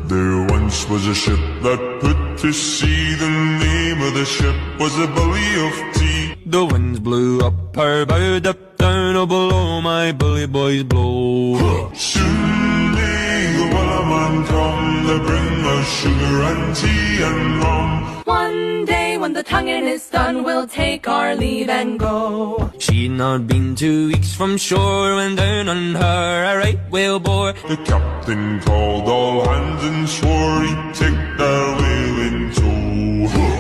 There once was a ship that put to sea. The name of the ship was the Billy of Tea. The winds blew up her bow, up down, oh below my bully boys blow. Soon may the Wellerman come to bring us sugar and tea and rum. One day when the tonguing is done, we'll take our leave and go. She'd not been 2 weeks from shore when down on her a right whale bore. The captain called all hands and swore he'd take their whale in tow.